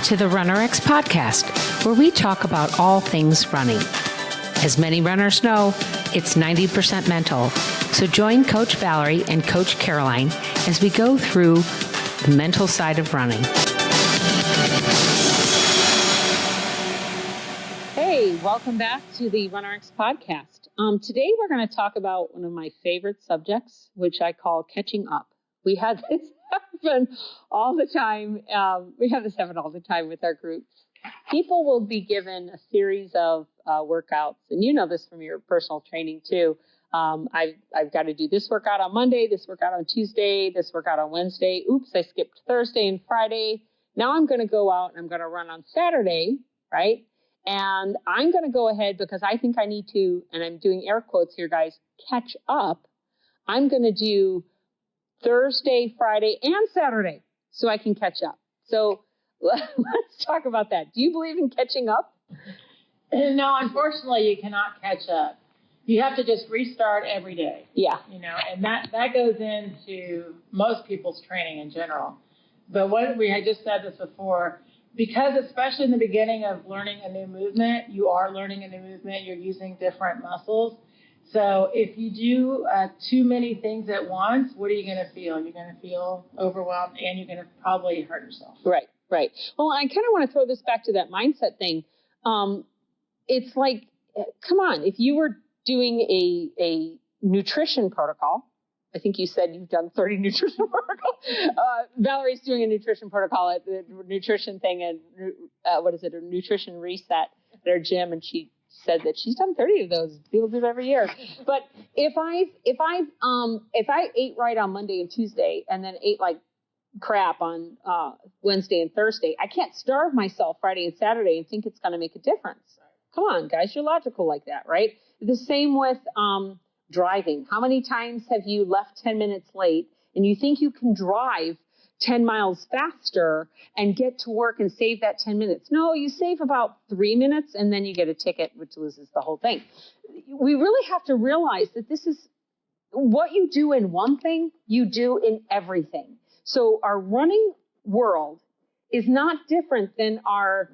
to the RunnerX podcast, where we talk about all things running. As many runners know, it's 90% mental. So join Coach Valerie and Coach Caroline as we go through the mental side of running. Hey, welcome back to the RunnerX podcast. Today we're going to talk about one of my favorite subjects, which I call catching up. We have this happen all the time. We have this happen all the time with our groups. People will be given a series of workouts, and you know this from your personal training too. I've got to do this workout on Monday, this workout on Tuesday, this workout on Wednesday. Oops, I skipped Thursday and Friday. Now I'm going to go out and I'm going to run on Saturday, right? And I'm going to go ahead because I think I need to, and I'm doing air quotes here, guys, catch up. I'm going to do Thursday, Friday, and Saturday so I can catch up. So let's talk about that. Do you believe in catching up? No, unfortunately, you cannot catch up. You have to just restart every day. Yeah. You know, and that goes into most people's training in general. But what we had just said this before, because especially in the beginning of learning a new movement, you are learning a new movement, you're using different muscles. So if you do too many things at once, what are you going to feel? You're going to feel overwhelmed, and you're going to probably hurt yourself. Right. Well, I kind of want to throw this back to that mindset thing. It's like, come on, if you were doing a nutrition protocol, I think you said you've done 30 nutrition protocols. Valerie's doing a nutrition protocol at the nutrition thing and a nutrition reset at our gym, and she said that she's done 30 of those. People do it every year. But if I ate right on Monday and Tuesday and then ate like crap on Wednesday and Thursday, I can't starve myself Friday and Saturday and think it's going to make a difference. Come on, guys, you're logical like that, right? The same with driving. How many times have you left 10 minutes late and you think you can drive 10 miles faster and get to work and save that 10 minutes? No, you save about 3 minutes and then you get a ticket, which loses the whole thing. We really have to realize that this is what you do in one thing, you do in everything. So our running world is not different than our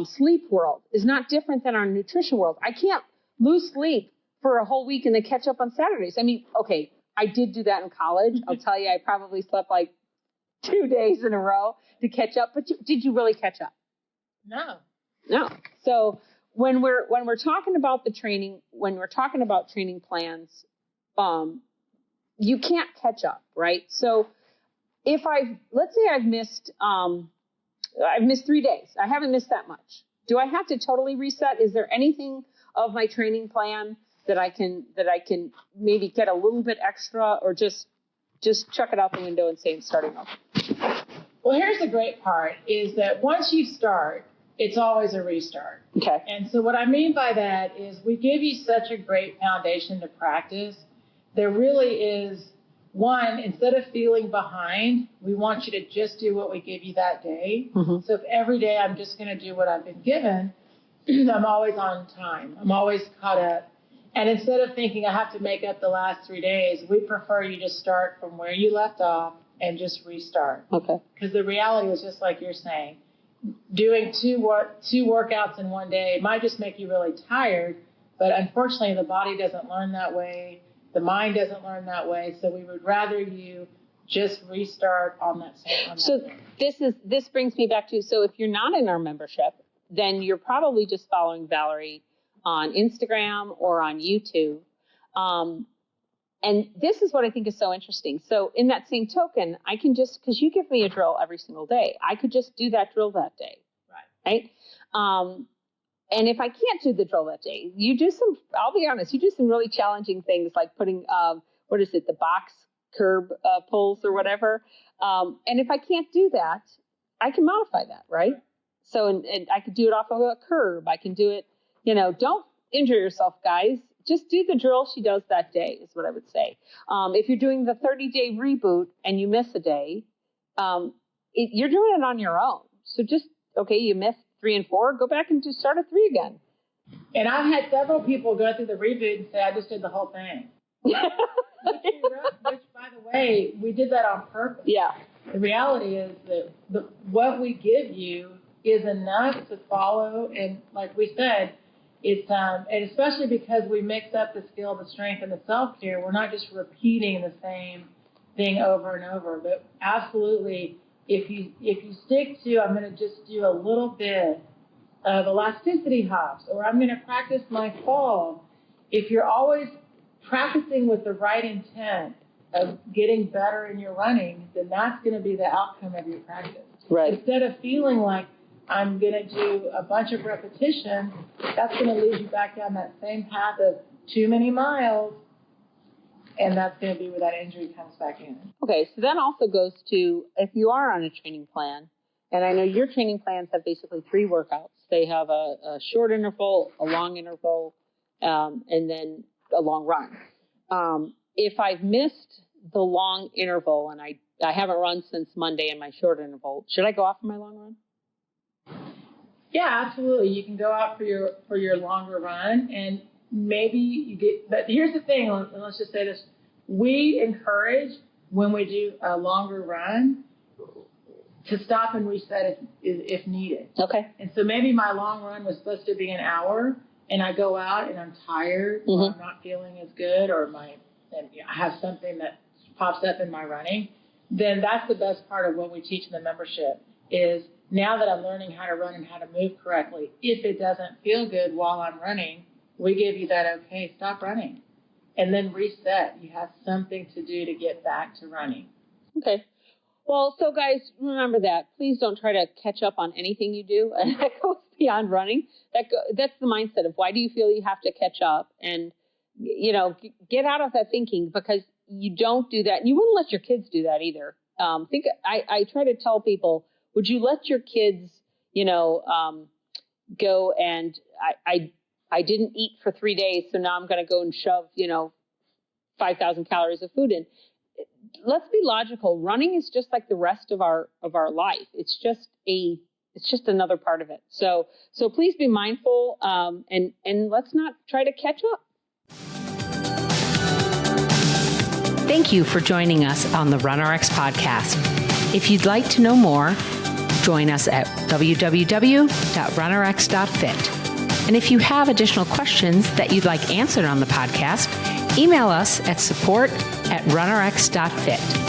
sleep world, is not different than our nutrition world. I can't lose sleep for a whole week and then catch up on Saturdays. I mean, okay, I did do that in college. I'll tell you, I probably slept like 2 days in a row to catch up. But did you really catch up? No. So when we're talking about the training, when we're talking about training plans, you can't catch up, right? So if let's say I've missed 3 days. I haven't missed that much. Do I have to totally reset? Is there anything of my training plan that I can maybe get a little bit extra, or just chuck it out the window and say I'm starting over? Well, here's the great part is that once you start, it's always a restart. Okay. And so what I mean by that is we give you such a great foundation to practice. There really is, one, instead of feeling behind, we want you to just do what we give you that day. Mm-hmm. So if every day I'm just going to do what I've been given, I'm always on time. I'm always caught up. And instead of thinking I have to make up the last 3 days, we prefer you to start from where you left off and just restart. Okay. Because the reality is just like you're saying, doing two workouts in one day might just make you really tired, but unfortunately the body doesn't learn that way. The mind doesn't learn that way. So we would rather you just restart on that same. So this brings me back to, so if you're not in our membership, then you're probably just following Valerie on Instagram or on YouTube. And this is what I think is so interesting. So in that same token, I can just, because you give me a drill every single day, I could just do that drill that day. Right? And if I can't do the drill that day, you do some, I'll be honest, you do some really challenging things like putting, the box curb pulls or whatever. And if I can't do that, I can modify that, right? So, and I could do it off of a curb. I can do it, don't injure yourself, guys. Just do the drill she does that day is what I would say. If you're doing the 30-day reboot and you miss a day, you're doing it on your own. So just, okay, you missed 3 and 4, go back and just start at 3 again. And I've had several people go through the reboot and say, I just did the whole thing. which, by the way, we did that on purpose. Yeah. The reality is that what we give you is enough to follow. And like we said, it's and especially because we mix up the skill, the strength, and the self-care, we're not just repeating the same thing over and over. But absolutely, if you stick to, I'm going to just do a little bit of elasticity hops, or I'm going to practice my fall. If you're always practicing with the right intent of getting better in your running, then that's going to be the outcome of your practice. Right. Instead of feeling like I'm going to do a bunch of repetitions, that's going to lead you back down that same path of too many miles, and that's going to be where that injury comes back in. Okay, so that also goes to if you are on a training plan, and I know your training plans have basically 3 workouts. They have a short interval, a long interval, and then a long run. If I've missed the long interval and I haven't run since Monday in my short interval, should I go off for my long run? Yeah, absolutely. You can go out for your longer run, and maybe you get. But here's the thing. Let's just say this: we encourage when we do a longer run to stop and reset if needed. Okay. And so maybe my long run was supposed to be an hour, and I go out and I'm tired, or I'm not feeling as good, or I have something that pops up in my running. Then that's the best part of what we teach in the membership is now that I'm learning how to run and how to move correctly, if it doesn't feel good while I'm running, we give you that, okay, stop running. And then reset. You have something to do to get back to running. Okay. Well, so guys, remember that. Please don't try to catch up on anything you do. And that goes beyond running. That's the mindset of why do you feel you have to catch up? And, get out of that thinking because you don't do that. And you wouldn't let your kids do that either. I try to tell people, would you let your kids, go and I didn't eat for 3 days, so now I'm going to go and shove, 5,000 calories of food in. Let's be logical. Running is just like the rest of our life. It's just another part of it. So please be mindful and let's not try to catch up. Thank you for joining us on the RunRx podcast. If you'd like to know more, join us at www.runrx.fit. And if you have additional questions that you'd like answered on the podcast, email us at support@runrx.fit.